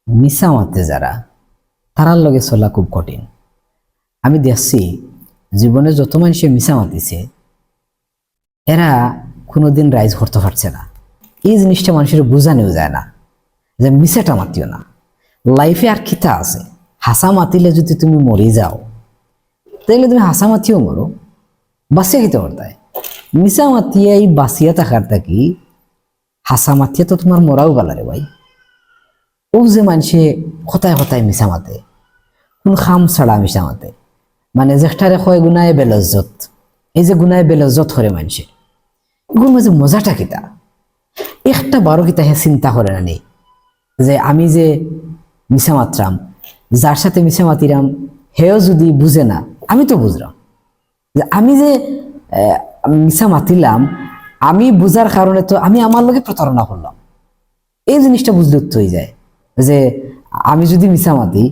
মিছা মাতে যারা তারার লগে চলা খুব কঠিন। আমি দেখছি জীবনে যত মানুষে মিছা মাতিছে এরা কোনোদিন রাইজ করতে পারছে না। এই জিনিসটা মানুষের বোঝানোও যায় না যে মিছাটা মাতিও না। লাইফে আর খিতা আছে, হাসা মাতিলে যদি তুমি মরে যাও তাহলে তুমি হাসা মাতিও মরো, বাঁচিয়া খেতে পারতায়। মিছা মাতিয়া এই বাঁচিয়া থাকার থাকি হাসা মাতিয়া তো তোমার মরাও গালারে ভাই। ও যে মানুষে কথায় কথায় মিছা মাতে, কোন খাম ছাড়া মিছা মাতে, মানে যেটারে কয় গুনায় বেলজ্জত, এই যে গুনায় বেলজ্জত করে মানুষে, এগুলোর মাঝে মজাটা কিতা একটা বারো কিতা হে চিন্তা করে না নেই যে আমি যে মিছা মাত্রাম, যার সাথে মিছা মাতিরাম হেও যদি বুঝে না, আমি তো বুঝলাম যে আমি যে মিছা মাতিলাম, আমি বুঝার কারণে তো আমি আমার লগে প্রতারণা করলাম। এই জিনিসটা বুঝলে হয়ে যায় যে আমি যদি মিছা মাতি,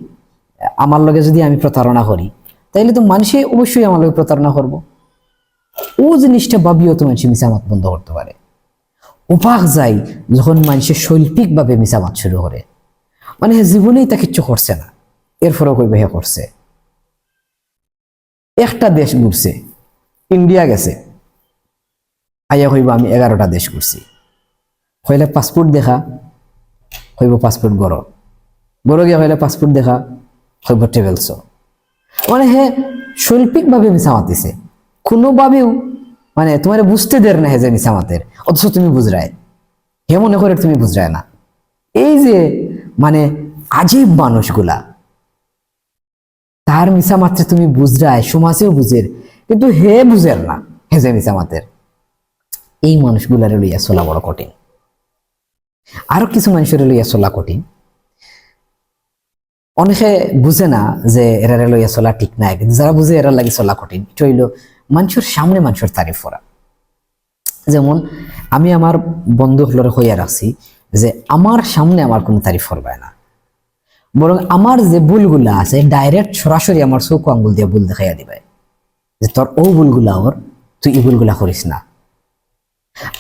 আমার লগে যদি আমি প্রতারণা করি, তাইলে তো মানুষে অবশ্যই আমার লগে প্রতারণা করব। ও জিনিসটা ভাবিও তো মানুষ মিছামাত বন্ধ করতে পারে। অবাক যাই যখন মানুষের শৈল্পিকভাবে মিছামাত শুরু করে, মানে জীবনেই তা কিচ্ছু করছে না, এরপরেও কইবে হে করছে। একটা দেশ ঘুরছে, ইন্ডিয়া গেছে, আইয়া কইব আমি 11টা দেশ ঘুরছি। কইলে পাসপোর্ট দেখা, কইব পাসপোর্ট গড় গড় গিয়া কইলে পাসপোর্ট দেখা, কইব ট্রেভেলস। মানে হে শৈল্পিকভাবে মিছা মাতিছে, কোনোভাবেও মানে তোমার বুঝতে দের না হে যে মিছা মাতের, অথচ তুমি বুঝরায়, হে মনে করে তুমি বুঝরায় না। এই যে মানে আজীব মানুষগুলা, তার মিছা মাত্রে তুমি বুঝরায়, সমাজেও বুঝের, কিন্তু হে বুঝের না হে যে মিছা মাতের। এই মানুষগুলার লইয়া চলা বড় কঠিন। আরো কিছু মানুষের লইয়া চলা কঠিন। অনেকে বুঝে না যে এরা লইয়া চলা ঠিক নাই, কিন্তু যারা বুঝে এরা লাগে চলা কঠিন। এটা হইল মানুষের সামনে মানুষের তারিফ করা। যেমন আমি আমার বন্ধু হলরে হইয়া রাখছি যে আমার সামনে আমার কোনো তারিফ করবে না, বরং আমার যে ভুলগুলা আছে ডাইরেক্ট সরাসরি আমার চোখ আঙ্গুল দিয়ে ভুল দেখাইয়া দিবে যে তোর ও ভুলগুলা ওর, তুই এই ভুলগুলা করিস না।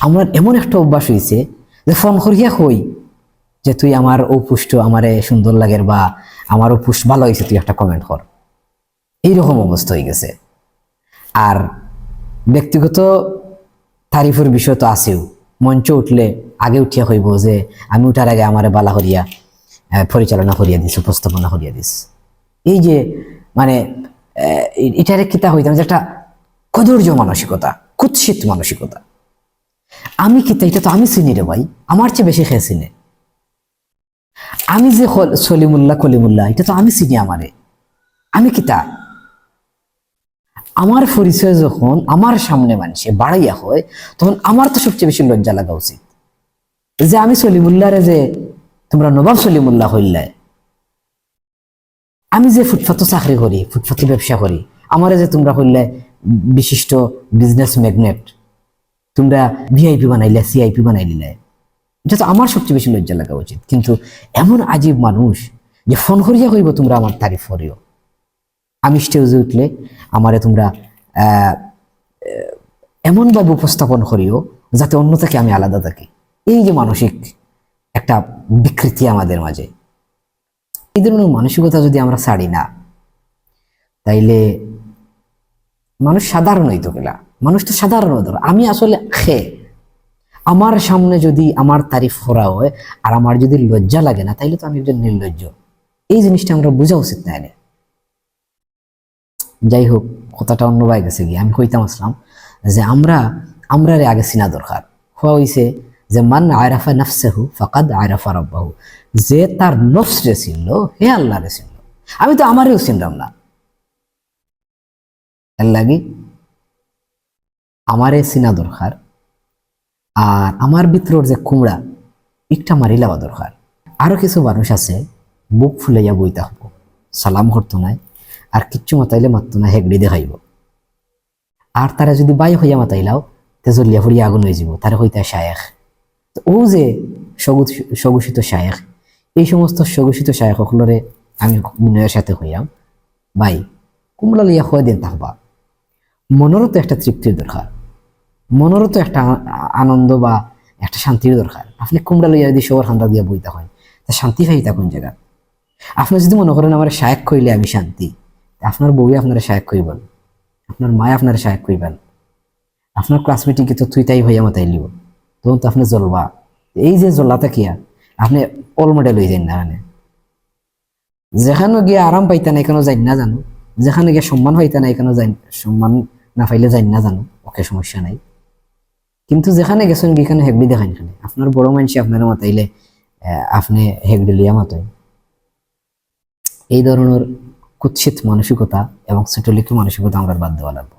আমার এমন একটা অভ্যাস হয়েছে যে ফোন করিয়া কই যে তুই আমার ও পুষ্ট আমারে সুন্দর লাগের, বা আমার ও পুষ্ট ভালো হয়েছে, তুই একটা কমেন্ট কর। এইরকম অবস্থা হয়ে গেছে। আর ব্যক্তিগত তারিফের বিষয় তো আছেও, মঞ্চ উঠলে আগে উঠিয়া কইব যে আমি উঠার আগে আমারে বালা করিয়া পরিচালনা করিয়া দিস, উপস্থাপনা করিয়া দিস। এই যে মানে এটারে কিতা হইতাম যে একটা কদর্য মানসিকতা, কুৎসিত মানসিকতা। আমি কিতা, এটা তো আমি চিনি রে ভাই, আমার চেয়ে বেশি খেয়ে চিনে। আমি যে সলিমুল্লাহ কলিমুল্লাহ, এটা তো আমি চিনি আমারে, আমি কিতা। আমার পরিচয় যখন আমার সামনে মানুষে বাড়াইয়া হয়, তখন আমার তো সবচেয়ে বেশি লজ্জা লাগা উচিত যে আমি সলিমুল্লাহ রে যে তোমরা নবাব সলিমুল্লাহ হইল্লায়, আমি যে ফুটপাতে চাকরি করি, ফুটপাতে ব্যবসা করি, আমারে যে তোমরা হইলে বিশিষ্ট বিজনেস ম্যাগনেট, তোমরা ভিআইপি বানাইলে, সিআইপি বানাইলে, এটা তো আমার সবচেয়ে বেশি লজ্জা লাগা উচিত। কিন্তু এমন আজীব মানুষ যে ফোন করিয়া কইব তোমরা আমার তারিফ করিও, আমি স্টেজে উঠলে আমারে তোমরা এমনভাবে উপস্থাপন করিও যাতে অন্য থেকে আমি আলাদা থাকি। এই যে মানসিক একটা বিকৃতি আমাদের মাঝে, এই ধরনের মানসিকতা যদি আমরা ছাড়ি না, তাইলে মানুষ সাধারণ হইতো গেলা। মানুষ তো সাধারণ হতো। আমি আসলে আমার সামনে যদি আমার তারিফ করা হয় আর আমার যদি লজ্জা লাগে না, তাইলে তো আমি একজন নির্লজ্জ। এই জিনিসটা আমরা বোঝা উচিত না। যাই হোক, কথাটা অন্য বাই গেছে গিয়ে আমি কইতাম আসলাম যে আমরা আগে চিনা দরকার। হওয়া হইছে যে মান আরাফা নাফসাহু ফাকাদ আরাফা রাব্বাহু, যে তার নফস রে চিনল হে আল্লাহ রে চিনল। আমি তো আমারেও চিনলাম না, এর লাগি আমারে চিনা দরকার। আর আমার ভিতরের যে কুমড়া, একটা মারি লওয়া দরকার। আরো কিছু মানুষ আছে বুক ফুলাইয়া বইতা হবো, সালাম করতো নাই, আর কিচ্ছু মাতাইলে মারতো না, হেগড়ি দেখাইব। আর তারা যদি বাই হইয়া মাতাইলাও তে জ্বলিয়া ফুরিয়া আগুন হয়ে যাব, তারা হইতা শায়েখ। ও যে সঘোষিত শায়েখ, এই সমস্ত সঘোষিত শায়েখ সকলরে আমি বিনয়ের সাথে হইয়াম, ভাই কুমড়া লইয়া হয়ে দিন থাকবা, মনেরও তো একটা তৃপ্তির দরকার, মনেরও তো একটা আনন্দ বা একটা শান্তির দরকার। আপনি কুমড়া লইয়া যদি সবার হান্দা দিয়া বইতে হয় তা শান্তি পাইতা কোন জায়গা? আপনি যদি মনে করেন আমার শায়েক কইলে আমি শান্তি, আপনার বউই আপনারা শায়েক কইবেন, আপনার মায় আপনারা শায়েক কইবেন, আপনার ক্লাসমেটিকে তো তুই তাই ভাইয়া মাতাই লিব, তখন তো আপনি জ্বলবা। এই যে জ্বলাতে কিয়া আপনি অল মডেল হয়ে যান না, মানে যেখানে গিয়ে আরাম পাইতা না এখানে যাই না জানো, যেখানে গিয়ে সম্মান পাইতা না এখানে যাই, সম্মান না পাইলে যাই না জানো, ওকে সমস্যা নাই। কিন্তু যেখানে গেছেন এখানে হেগড়ি দেখান, খানে আপনার বড় মানুষ আপনারা মাতাইলে আপনি হেগড়ি লিয়া মাতাই। এই ধরনের কুৎসিত মানসিকতা এবং ছোটলিখি মানসিকতা আমরা বাদ দেওয়া লাগবে।